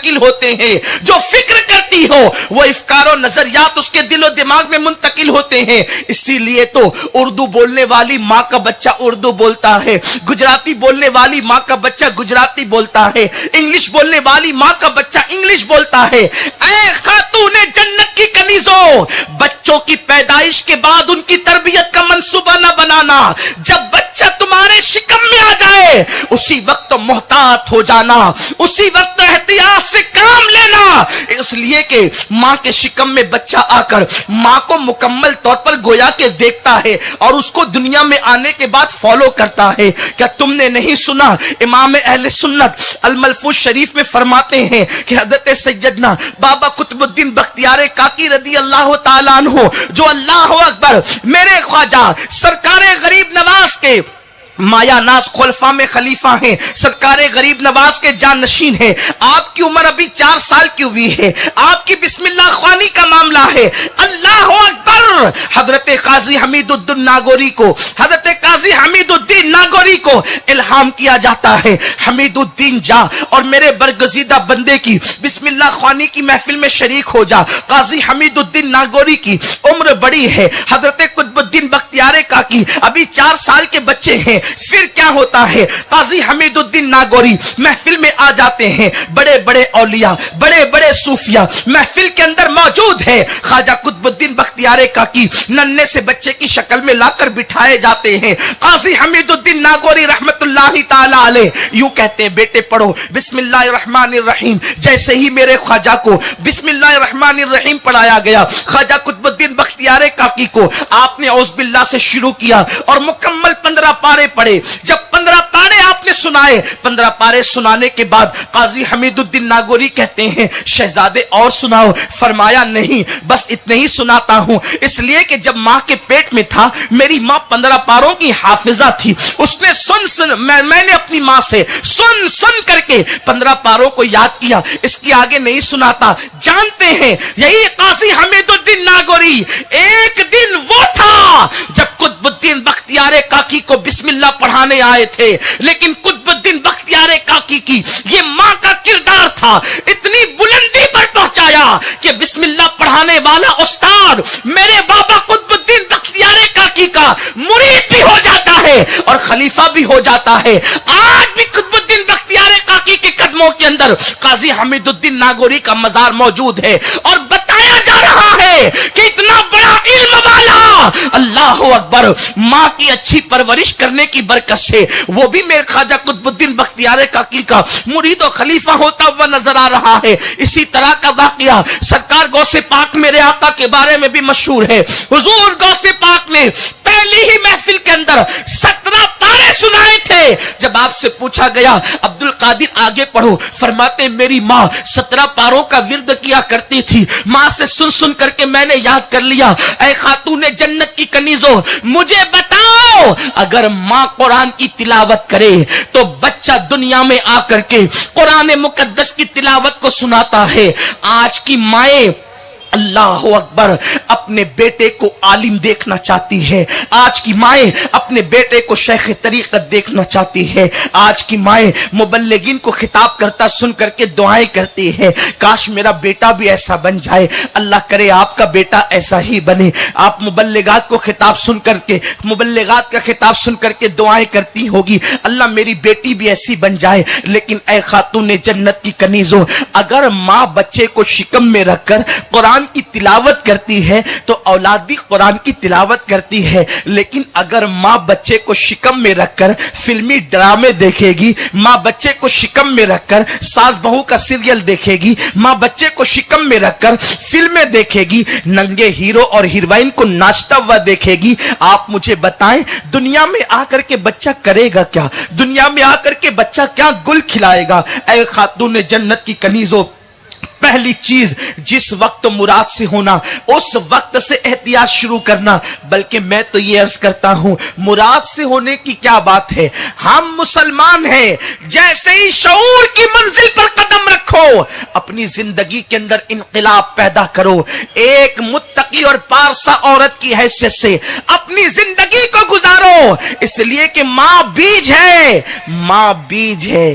منتقل ہوتے ہیں. جو فکر کرتی ہو وہ افکار و نظریات اس کے دل و دماغ میں منتقل ہوتے ہیں. اسی لیے تو اردو بولنے والی ماں کا بچہ اردو بولتا ہے, گجراتی بولنے والی ماں کا بچہ گجراتی بولتا ہے, انگلش بولنے والی ماں کا بچہ انگلش بولتا ہے. اے خاتون جنت کی کنیزوں, بچوں کی پیدائش کے بعد ان کی تربیت کا منصوبہ نہ بنانا. جب بچہ تمہارے شکم میں آ جائے اسی وقت محتاط ہو جانا, اسی وقت احتیاط سے کام لینا. اس لیے کہ ماں کے شکم میں بچہ آ کر ماں کو مکمل طور پر گویا کے دیکھتا ہے اور اس کو دنیا میں آنے کے بعد فالو کرتا ہے. کیا تم نے نہیں سنا امام اہل سنت الملفوظ شریف میں فرماتے ہیں کہ حضرت سیدنا بابا قطب الدین بختیار کاکی رضی اللہ تعالیٰ عنہ جو اللہ اکبر میرے خواجہ سرکار غریب نواز کے مایا ناز خلفاء میں خلیفہ ہیں, سرکار غریب نواز کے جانشین ہیں. آپ کی عمر ابھی 4 سال کی ہوئی ہے, آپ کی بسم اللہ خوانی کا معاملہ ہے. اللہ اکبر. حضرت قاضی حمید الدین ناگوری کو حضرت قاضی حمید الدین ناگوری کو الہام کیا جاتا ہے, حمید الدین جا اور میرے برگزیدہ بندے کی بسم اللہ خوانی کی محفل میں شریک ہو جا. قاضی حمید الدین ناگوری کی عمر بڑی ہے, حضرت قطب الدین بختیار کاکی ابھی 4 سال کے بچے ہیں. پھر کیا ہوتا ہے, قاضی حمید الدین ناگوری محفل میں آ جاتے ہیں. بڑے بڑے اولیاء, بڑے بڑے صوفیاء محفل کے اندر موجود ہے. خواجہ قطب الدین بختیار کاکی ننھے سے بچے کی شکل میں لا کر بٹھائے جاتے ہیں. قاضی حمید الدین ناگوری رحمت اللہ تعالی علیہ یوں کہتے ہیں, بیٹے پڑھو بسم اللہ الرحمن الرحیم. جیسے ہی میرے خواجہ کو بسم اللہ الرحمن الرحیم پڑھایا گیا, خواجہ قطب الدین بختیار کاکی کو آپ نے اعوذ باللہ سے شروع کیا اور مکمل 15 پارے پڑھے. جب 15 پارے آپ نے سنائے, 15 پارے سنانے کے بعد قاضی حمید الدین ناگوری کہتے ہیں شہزادے اور سناؤ. فرمایا نہیں, بس اتنے ہی سناتا ہوں, اس لیے کہ جب ماں کے پیٹ میں تھا میری ماں 15 پاروں کی حافظہ تھی. اس نے میں نے اپنی ماں سے سن کر کے 15 پاروں کو یاد کیا. اس کی آگے نہیں سناتا. جانتے ہیں یہی قاضی حمید الدین ناگوری ایک دن وہ تھا جب قطب الدین بختیار کاکی کو بسم اللہ پڑھانے آئے تھے, لیکن قطب الدین بختیار کاکی کی یہ ماں کا کردار تھا, اتنی بلندی پر پہنچایا کہ بسم اللہ پڑھانے والا استاد میرے بابا قطب الدین بختیار کاکی کا مرید بھی ہو جاتا ہے اور خلیفہ بھی ہو جاتا ہے. آج بھی قطب الدین بختیار کاکی کے قدموں کے اندر قاضی حمید الدین ناگوری کا مزار موجود ہے اور بتایا جا رہا ہے کہ اتنا بڑا علم والا اللہ اکبر ماں کی اچھی پرورش کرنے کی برکت سے وہ بھی میرے خواجہ قطب الدین بختیار کاکی کا مرید و خلیفہ ہوتا ہوا نظر آ رہا ہے. اسی طرح کا واقعہ سرکار غوث پاک میرے آقا کے بارے میں بھی مشہور ہے. حضور غوث پاک نے پہلی ہی محفل کے اندر 17 پارے سنائے تھے. جب آپ سے پوچھا گیا عبد القادر آگے پڑھو, فرماتے میری ماں 17 پاروں کا ورد کیا کرتی تھی, ماں سے سن کر کے میں نے یاد کر لیا. اے خاتون جنت کی کنیزوں, مجھے بتاؤ اگر ماں قرآن کی تلاوت کرے تو بچہ دنیا میں آ کر کے قرآن مقدس کی تلاوت کو سناتا ہے. آج کی مائیں اللہ اکبر اپنے بیٹے کو عالم دیکھنا چاہتی ہے, آج کی مائیں اپنے بیٹے کو شیخ طریقت دیکھنا چاہتی ہے, آج کی مائیں مبلغین کو خطاب کرتا سن کر کے دعائیں کرتی ہے کاش میرا بیٹا بھی ایسا بن جائے. اللہ کرے آپ کا بیٹا ایسا ہی بنے. آپ مبلغات کو خطاب سن کر کے, مبلغات کا خطاب سن کر کے دعائیں کرتی ہوگی اللہ میری بیٹی بھی ایسی بن جائے. لیکن اے خاتون جنت کی کنیزوں, اگر ماں بچے کو شکم میں رکھ کر قرآن کی تلاوت کرتی ہے تو اولاد بھی قرآن کی تلاوت کرتی ہے. لیکن اگر ماں بچے کو شکم میں رکھ کر فلمی ڈرامے دیکھے گی, ماں بچے کو شکم میں رکھ کر ساس بہو کا سیریل دیکھے گی, ماں بچے کو شکم میں رکھ کر فلمیں دیکھے گی, ننگے ہیرو اور ہیروئن کو ناچتا ہوا دیکھے گی, آپ مجھے بتائیں دنیا میں آ کر کے بچہ کرے گا کیا؟ دنیا میں آ کر کے بچہ کیا گل کھلائے گا؟ اے خاتون جنت کی کنیزوں, پہلی چیز جس وقت مراد سے ہونا اس وقت سے احتیاط شروع کرنا. بلکہ میں تو یہ عرض کرتا ہوں مراد سے ہونے کی کیا بات ہے, ہم مسلمان ہیں, جیسے ہی شعور کی منزل پر قدم رکھو اپنی زندگی کے اندر انقلاب پیدا کرو. ایک متقی اور پارسا عورت کی حیثیت سے اپنی زندگی کو گزارو, اس لیے کہ ماں بیج ہے, ماں بیج ہے.